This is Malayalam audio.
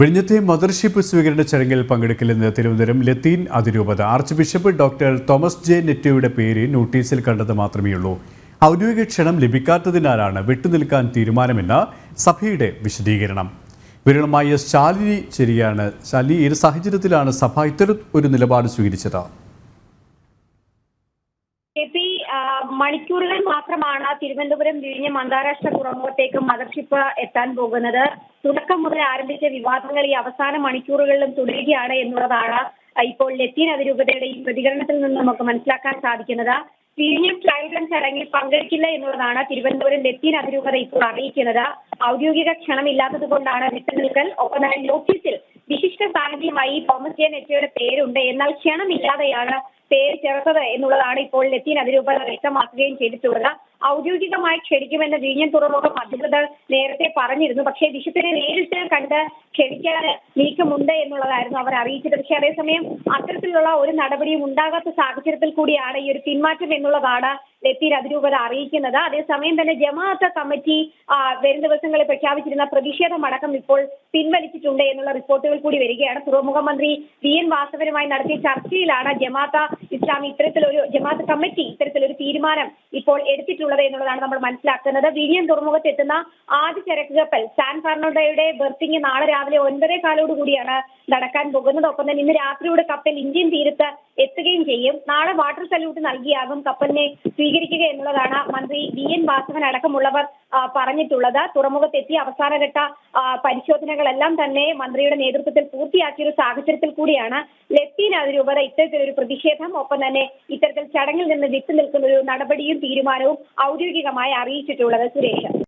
വിഴിഞ്ഞത്തെ മദർഷിപ്പ് സ്വീകരണ ചടങ്ങിൽ പങ്കെടുക്കില്ലെന്ന് തിരുവനന്തപുരം ലത്തീൻ അതിരൂപത archbishop doctor Thomas J നെറ്റോയുടെ പേര് നോട്ടീസിൽ കണ്ടത് മാത്രമേയുള്ളൂ. ഔദ്യോഗിക ക്ഷണം ലഭിക്കാത്തതിനാലാണ് വിട്ടുനിൽക്കാൻ തീരുമാനമെന്ന് സഭയുടെ വിശദീകരണം. വിരളമായ ശാലിനി ശരിയാണ്. ശാലിനി, ഈ സാഹചര്യത്തിലാണ് സഭ ഇത്തരം ഒരു നിലപാട് സ്വീകരിച്ചത്. മണിക്കൂറുകൾ മാത്രമാണ് തിരുവനന്തപുരം വിഴിഞ്ഞം അന്താരാഷ്ട്ര തുറമുഖത്തേക്ക് മദർഷിപ്പ് എത്താൻ പോകുന്നത്. തുടക്കം മുതൽ ആരംഭിച്ച വിവാദങ്ങൾ ഈ അവസാന മണിക്കൂറുകളിലും തുടരുകയാണ് എന്നുള്ളതാണ് ഇപ്പോൾ ലത്തീൻ അതിരൂപതയുടെ ഈ പ്രതികരണത്തിൽ നിന്ന് നമുക്ക് മനസ്സിലാക്കാൻ സാധിക്കുന്നത്. വിഴിഞ്ഞം ട്രയൽ റൺ ചടങ്ങിൽ പങ്കെടുക്കില്ല എന്നുള്ളതാണ് തിരുവനന്തപുരം ലത്തീൻ അതിരൂപത ഇപ്പോൾ അറിയിക്കുന്നത്. ഔദ്യോഗിക ക്ഷണമില്ലാത്തത് കൊണ്ടാണ് വിട്ടുനിൽക്കൽ. ഒപ്പം തന്നെ നോട്ടീസിൽ വിശിഷ്ട സാന്നിധ്യമായി തോമസ് ജെ നെറ്റോയുടെ പേരുണ്ട്, എന്നാൽ ക്ഷണമില്ലാതെയാണ് പേര് ചേർത്തത് എന്നുള്ളതാണ് ഇപ്പോൾ ലത്തീൻ അതിരൂപത വ്യക്തമാക്കുകയും ചെയ്തിട്ടുള്ളത്. ഔദ്യോഗികമായി ക്ഷണിക്കുമെന്ന് വിഴിഞ്ഞം തുറമുഖം അധികൃതർ നേരത്തെ പറഞ്ഞിരുന്നു. പക്ഷേ ബിഷപ്പിനെ നേരിട്ട് കണ്ട് ക്ഷണിക്കാൻ നീക്കമുണ്ട് എന്നുള്ളതായിരുന്നു അവർ അറിയിച്ചത്. പക്ഷേ അതേസമയം അത്തരത്തിലുള്ള ഒരു നടപടിയും ഉണ്ടാകാത്ത സാഹചര്യത്തിൽ കൂടിയാണ് ഈ ഒരു പിന്മാറ്റം എന്നുള്ളതാണ് ലത്തീൻ അതിരൂപത അറിയിക്കുന്നത്. അതേസമയം തന്നെ ജമാഅത്ത് കമ്മിറ്റി വരും ദിവസങ്ങളിൽ പ്രഖ്യാപിച്ചിരുന്ന പ്രതിഷേധമടക്കം ഇപ്പോൾ പിൻവലിച്ചിട്ടുണ്ട് എന്നുള്ള റിപ്പോർട്ടുകൾ കൂടി വരികയാണ്. തുറമുഖ മന്ത്രി VN വാസവനുമായി നടത്തിയ ചർച്ചയിലാണ് ജമാഅത്ത് ഇസ്ലാമി ജമാഅത്ത് കമ്മിറ്റി ഇത്തരത്തിലൊരു തീരുമാനം ഇപ്പോൾ എടുത്തിട്ടുള്ളത് എന്നുള്ളതാണ് നമ്മൾ മനസ്സിലാക്കുന്നത്. വിഴിഞ്ഞം തുറമുഖത്ത് എത്തുന്ന ആദ്യ ചരക്ക് കപ്പൽ സാൻ ഫെർണാണ്ടോയുടെ ബെർത്തിങ് നാളെ രാവിലെ 9:15 കൂടിയാണ് നടക്കാൻ പോകുന്നത്. ഒപ്പം തന്നെ ഇന്ന് രാത്രിയോടെ കപ്പൽ ഇന്ത്യൻ തീരത്ത് എത്തുകയും ചെയ്യും. നാളെ വാട്ടർ സല്യൂട്ട് നൽകിയാകും കപ്പലിനെ സ്വീകരിക്കുക എന്നുള്ളതാണ് മന്ത്രി VN വാസവൻ അടക്കമുള്ളവർ പറഞ്ഞിട്ടുള്ളത്. തുറമുഖത്തെത്തിയ അവസാനഘട്ട പരിശോധനകളെല്ലാം തന്നെ മന്ത്രിയുടെ നേതൃത്വത്തിൽ പൂർത്തിയാക്കിയ ഒരു സാഹചര്യത്തിൽ കൂടിയാണ് ലത്തീൻ അതിരൂപത ഇത്തരത്തിലൊരു പ്രതിഷേധം, ഒപ്പം തന്നെ ഇത്തരത്തിൽ ചടങ്ങിൽ നിന്ന് വിട്ടുനിൽക്കുന്ന ഒരു നടപടിയും തീരുമാനവും ഔദ്യോഗികമായി അറിയിച്ചിട്ടുള്ളത്. സുരേഷ്.